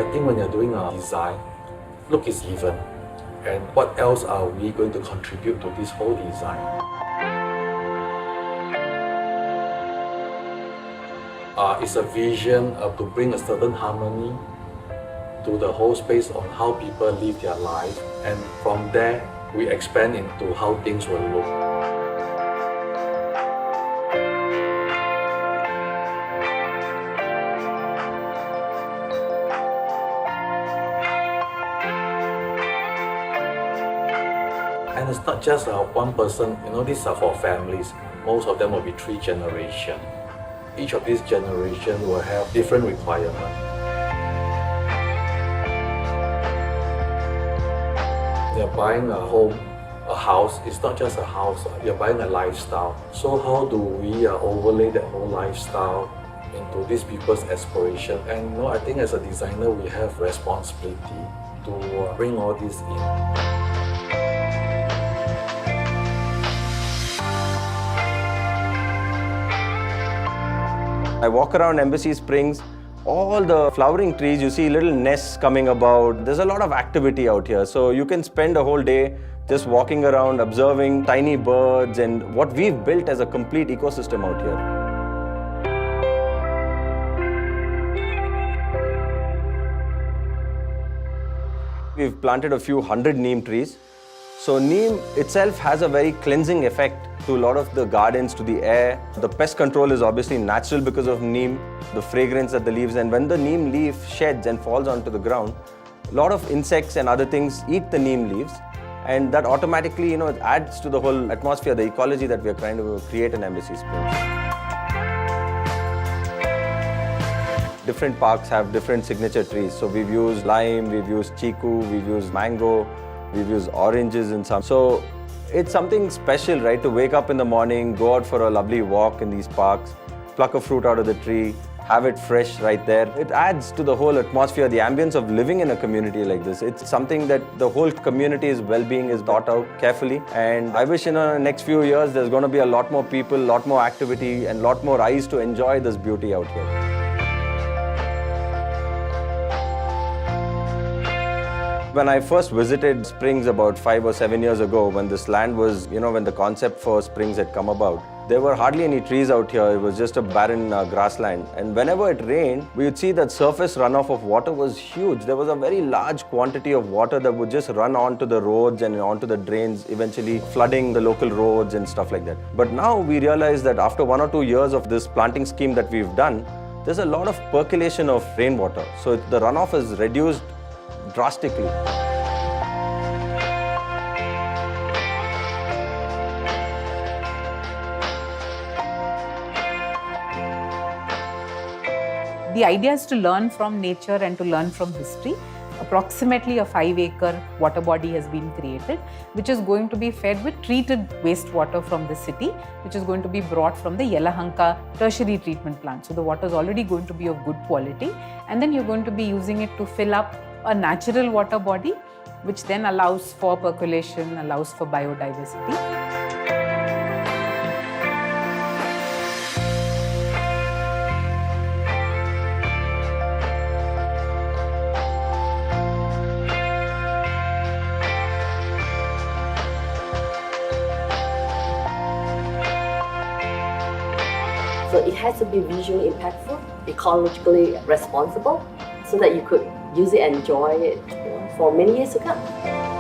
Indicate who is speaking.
Speaker 1: I think when you're doing a design, look is given. And what else are we going to contribute to this whole design? It's a vision to bring a certain harmony to the whole space on how people live their life. And from there, we expand into how things will look. And it's not just one person, these are for families. Most of them will be 3 generations. Each of these generations will have different requirements. You're buying a home, a house. It's not just a house, you're buying a lifestyle. So how do we overlay that whole lifestyle into these people's aspiration? And I think as a designer, we have responsibility to bring all this in.
Speaker 2: I walk around Embassy Springs, all the flowering trees, you see little nests coming about. There's a lot of activity out here. So you can spend a whole day just walking around, observing tiny birds and what we've built as a complete ecosystem out here. We've planted a few hundred neem trees. So neem itself has a very cleansing effect to a lot of the gardens, to the air. The pest control is obviously natural because of neem, the fragrance that the leaves, and when the neem leaf sheds and falls onto the ground, a lot of insects and other things eat the neem leaves, and that automatically, it adds to the whole atmosphere, the ecology that we are trying to create in Embassy Springs. Different parks have different signature trees. So we've used lime, we've used chiku, we've used mango, we've used oranges in some. So it's something special, right? To wake up in the morning, go out for a lovely walk in these parks, pluck a fruit out of the tree, have it fresh right there. It adds to the whole atmosphere, the ambience of living in a community like this. It's something that the whole community's well-being is thought out carefully. And I wish in the next few years, there's going to be a lot more people, a lot more activity, and a lot more eyes to enjoy this beauty out here. When I first visited Springs about 5 or 7 years ago, when this land was, when the concept for Springs had come about, there were hardly any trees out here. It was just a barren grassland. And whenever it rained, we would see that surface runoff of water was huge. There was a very large quantity of water that would just run onto the roads and onto the drains, eventually flooding the local roads and stuff like that. But now we realize that after 1 or 2 years of this planting scheme that we've done, there's a lot of percolation of rainwater. So the runoff is reduced drastically.
Speaker 3: The idea is to learn from nature and to learn from history. Approximately a 5-acre water body has been created, which is going to be fed with treated wastewater from the city, which is going to be brought from the Yelahanka tertiary treatment plant. So the water is already going to be of good quality, and then you're going to be using it to fill up a natural water body, which then allows for percolation, allows for biodiversity.
Speaker 4: So it has to be visually impactful, ecologically responsible, so that you could use it and enjoy it for many years to come.